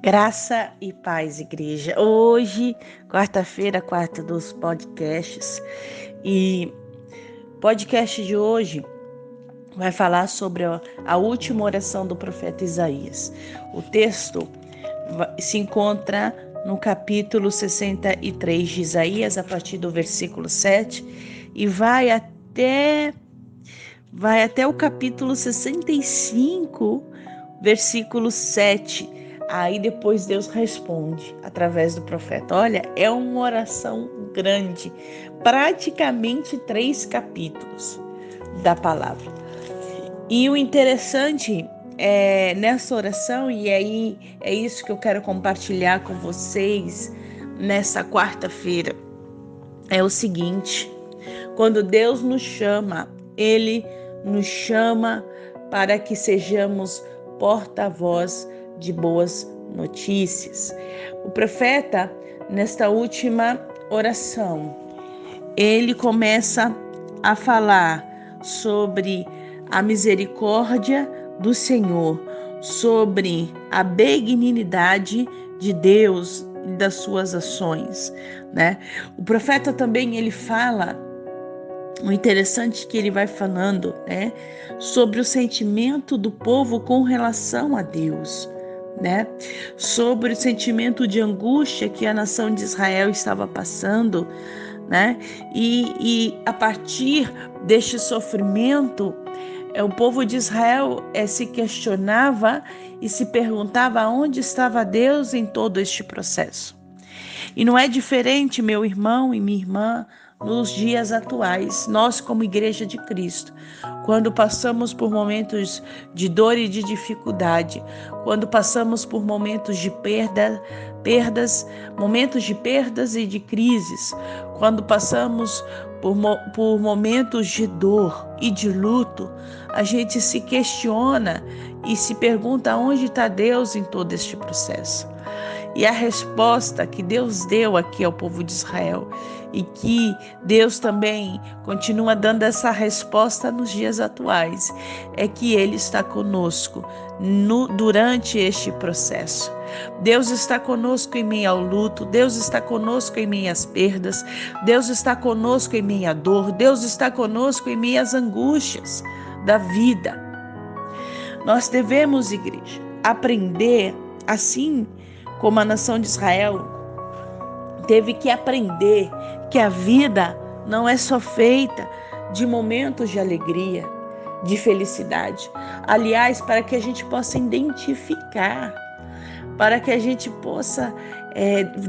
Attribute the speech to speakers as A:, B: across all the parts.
A: Graça e paz, igreja. Hoje, quarta-feira, quarta dos podcasts. E o podcast de hoje vai falar sobre a última oração do profeta Isaías. O texto se encontra no capítulo 63 de Isaías, a partir do versículo 7, e vai até o capítulo 65, versículo 7. Aí depois Deus responde através do profeta. Olha, é uma oração grande, praticamente 3 capítulos da palavra. E o interessante é nessa oração, e aí é isso que eu quero compartilhar com vocês nessa quarta-feira, é o seguinte: quando Deus nos chama, Ele nos chama para que sejamos porta-voz de boas notícias. O profeta, nesta última oração, ele começa a falar sobre a misericórdia do Senhor, sobre a benignidade de Deus e das suas ações, né? O profeta também ele fala, o interessante é que ele vai falando, né, sobre o sentimento do povo com relação a Deus, né? Sobre o sentimento de angústia que a nação de Israel estava passando, né? E a partir deste sofrimento, o povo de Israel se questionava e se perguntava onde estava Deus em todo este processo. E não é diferente, meu irmão e minha irmã, nos dias atuais. Nós, como Igreja de Cristo, quando passamos por momentos de dor e de dificuldade, quando passamos por momentos de momentos de perdas e de crises, quando passamos por momentos de dor e de luto, a gente se questiona e se pergunta onde está Deus em todo este processo. E a resposta que Deus deu aqui ao povo de Israel, e que Deus também continua dando essa resposta nos dias atuais, é que Ele está conosco durante este processo. Deus está conosco em meio ao luto, Deus está conosco em meio às perdas, Deus está conosco em meio à dor, Deus está conosco em meio às angústias da vida. Nós devemos, igreja, aprender, assim como a nação de Israel teve que aprender que a vida não é só feita de momentos de alegria, de felicidade. Aliás, para que a gente possa identificar, para que a gente possa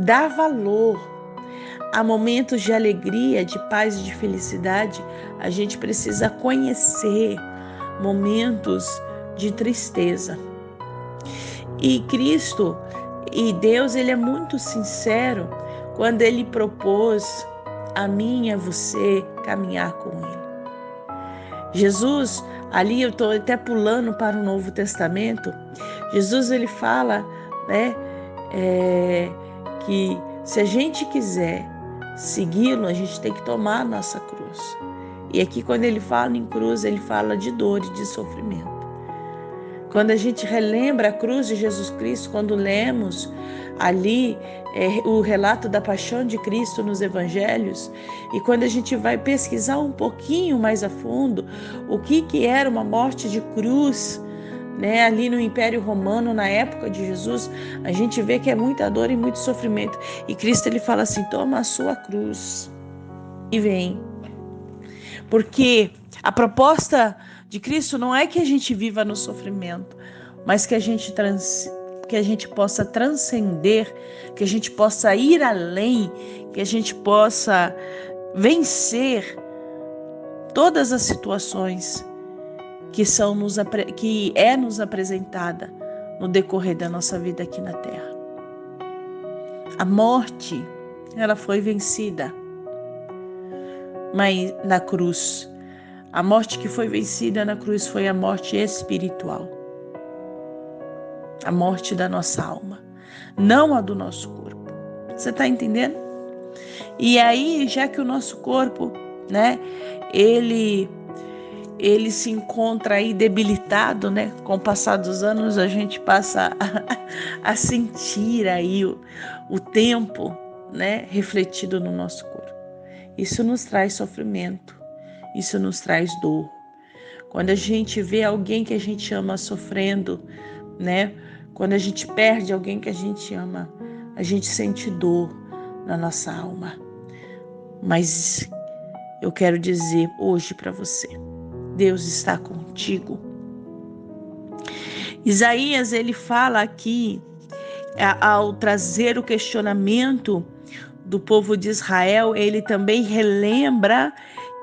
A: dar valor a momentos de alegria, de paz e de felicidade, a gente precisa conhecer momentos de tristeza. E Cristo e Deus, ele é muito sincero quando ele propôs a mim e a você caminhar com ele. Jesus, ali eu estou até pulando para o Novo Testamento, Jesus ele fala, né, que se a gente quiser segui-lo, a gente tem que tomar a nossa cruz. E aqui quando ele fala em cruz, ele fala de dor e de sofrimento. Quando a gente relembra a cruz de Jesus Cristo, quando lemos ali o relato da paixão de Cristo nos evangelhos, e quando a gente vai pesquisar um pouquinho mais a fundo o que era uma morte de cruz, né, ali no Império Romano, na época de Jesus, a gente vê que é muita dor e muito sofrimento. E Cristo ele fala assim: toma a sua cruz e vem. Porque a proposta de Cristo não é que a gente viva no sofrimento, mas que a gente possa transcender, que a gente possa ir além, que a gente possa vencer todas as situações que é nos apresentada no decorrer da nossa vida aqui na Terra. A morte, ela foi vencida, mas na cruz. A morte que foi vencida na cruz foi a morte espiritual. A morte da nossa alma, não a do nosso corpo. Você está entendendo? E aí, já que o nosso corpo, né, ele ele se encontra aí debilitado, né? Com o passar dos anos, a gente passa a sentir aí o tempo, né? Refletido no nosso corpo. Isso nos traz sofrimento, isso nos traz dor. Quando a gente vê alguém que a gente ama sofrendo, né? Quando a gente perde alguém que a gente ama, a gente sente dor na nossa alma. Mas eu quero dizer hoje para você, Deus está contigo. Isaías, ele fala aqui, ao trazer o questionamento do povo de Israel, ele também relembra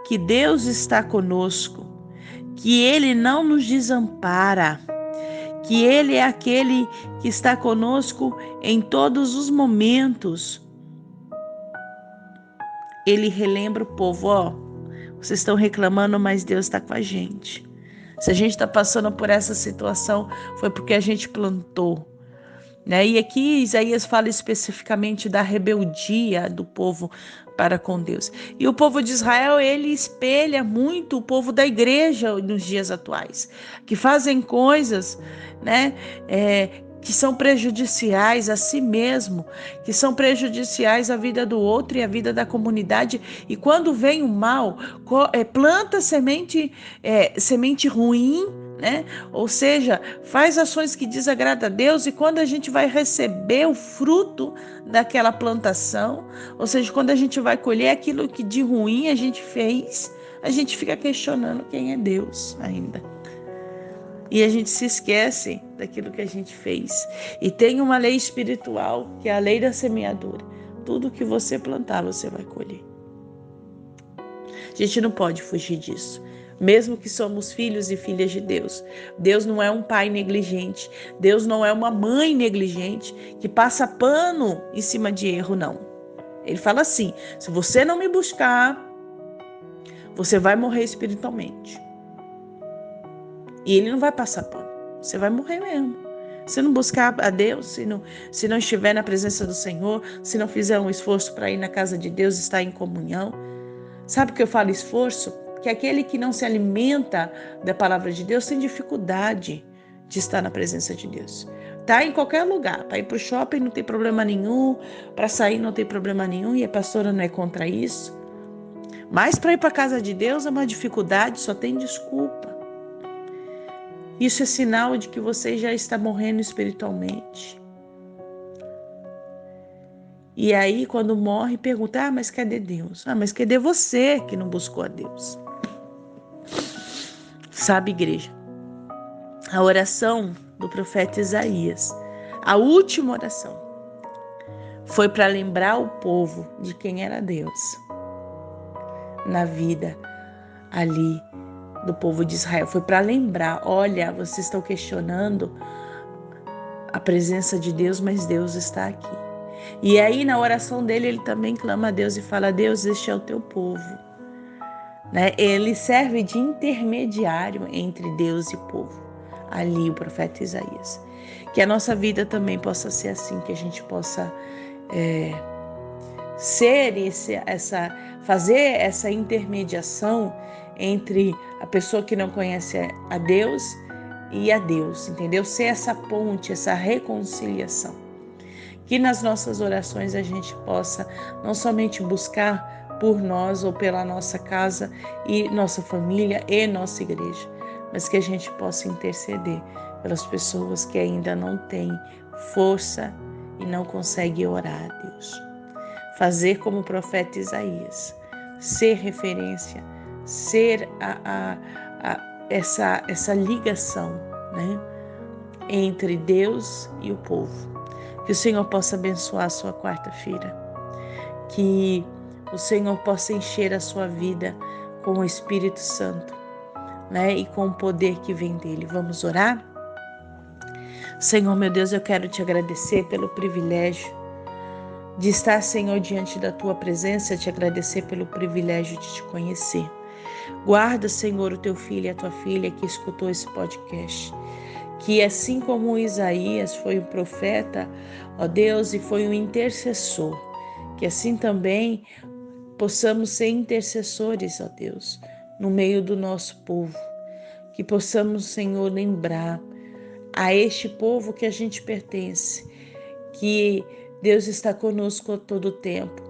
A: que Deus está conosco, que ele não nos desampara, que ele é aquele que está conosco em todos os momentos. Ele relembra o povo, vocês estão reclamando, mas Deus está com a gente. Se a gente está passando por essa situação, foi porque a gente plantou, né? E aqui Isaías fala especificamente da rebeldia do povo para com Deus. E o povo de Israel, ele espelha muito o povo da igreja nos dias atuais, que fazem coisas, né? Que são prejudiciais a si mesmo, que são prejudiciais à vida do outro e à vida da comunidade. E quando vem o mal, planta semente ruim, né? Ou seja, faz ações que desagradam a Deus, e quando a gente vai receber o fruto daquela plantação, ou seja, quando a gente vai colher aquilo que de ruim a gente fez, a gente fica questionando quem é Deus ainda. E a gente se esquece daquilo que a gente fez. E tem uma lei espiritual, que é a lei da semeadura. Tudo que você plantar, você vai colher. A gente não pode fugir disso. Mesmo que somos filhos e filhas de Deus. Deus não é um pai negligente. Deus não é uma mãe negligente que passa pano em cima de erro, não. Ele fala assim, se você não me buscar, você vai morrer espiritualmente. E ele não vai passar pano. Você vai morrer mesmo. Se não buscar a Deus, se não estiver na presença do Senhor, se não fizer um esforço para ir na casa de Deus, estar em comunhão. Sabe o que eu falo esforço? Que aquele que não se alimenta da palavra de Deus tem dificuldade de estar na presença de Deus. Tá em qualquer lugar. Para ir para o shopping não tem problema nenhum. Para sair não tem problema nenhum. E a pastora não é contra isso. Mas para ir para a casa de Deus é uma dificuldade, só tem desculpa. Isso é sinal de que você já está morrendo espiritualmente. E aí, quando morre, pergunta, mas cadê Deus? Mas cadê você que não buscou a Deus? Sabe, igreja, a oração do profeta Isaías, a última oração, foi para lembrar o povo de quem era Deus na vida ali do povo de Israel. Foi para lembrar, olha, vocês estão questionando a presença de Deus, mas Deus está aqui. E aí na oração dele, ele também clama a Deus e fala, Deus, este é o teu povo. Né? Ele serve de intermediário entre Deus e fazer ali o profeta Isaías. Que a nossa vida também possa ser assim, que a gente possa fazer essa intermediação entre a pessoa que não conhece a Deus e a Deus, entendeu? Ser essa ponte, essa reconciliação. Que nas nossas orações a gente possa não somente buscar por nós ou pela nossa casa e nossa família e nossa igreja, mas que a gente possa interceder pelas pessoas que ainda não têm força e não conseguem orar a Deus. Fazer como o profeta Isaías, ser referência, ser essa ligação, né, entre Deus e o povo. Que o Senhor possa abençoar a sua quarta-feira, que o Senhor possa encher a sua vida com o Espírito Santo, né, e com o poder que vem dele. Vamos orar? Senhor, meu Deus, eu quero te agradecer pelo privilégio de estar, Senhor, diante da tua presença, te agradecer pelo privilégio de te conhecer. Guarda, Senhor, o teu filho e a tua filha que escutou esse podcast. Que assim como Isaías foi um profeta, ó Deus, e foi um intercessor, que assim também possamos ser intercessores, ó Deus, no meio do nosso povo. Que possamos, Senhor, lembrar a este povo que a gente pertence, que Deus está conosco a todo tempo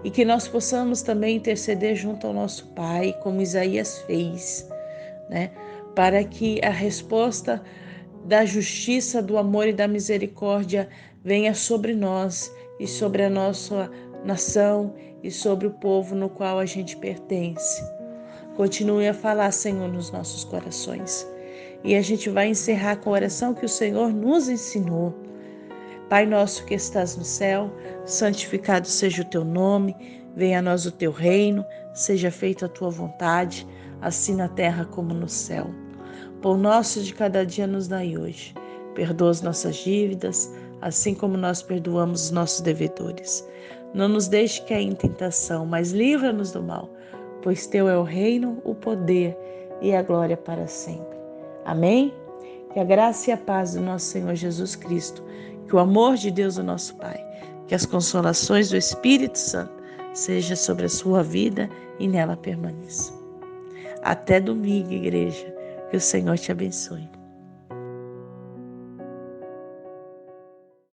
A: e que nós possamos também interceder junto ao nosso Pai, como Isaías fez, né? Para que a resposta da justiça, do amor e da misericórdia venha sobre nós e sobre a nossa nação e sobre o povo no qual a gente pertence. Continue a falar, Senhor, nos nossos corações. E a gente vai encerrar com a oração que o Senhor nos ensinou. Pai nosso que estás no céu, santificado seja o teu nome, venha a nós o teu reino, seja feita a tua vontade, assim na terra como no céu. Pão nosso de cada dia nos dai hoje. Perdoa as nossas dívidas, assim como nós perdoamos os nossos devedores. Não nos deixe cair em tentação, mas livra-nos do mal, pois teu é o reino, o poder e a glória para sempre. Amém? Que a graça e a paz do nosso Senhor Jesus Cristo, que o amor de Deus, o nosso Pai, que as consolações do Espírito Santo seja sobre a sua vida e nela permaneça. Até domingo, igreja. Que o Senhor te abençoe.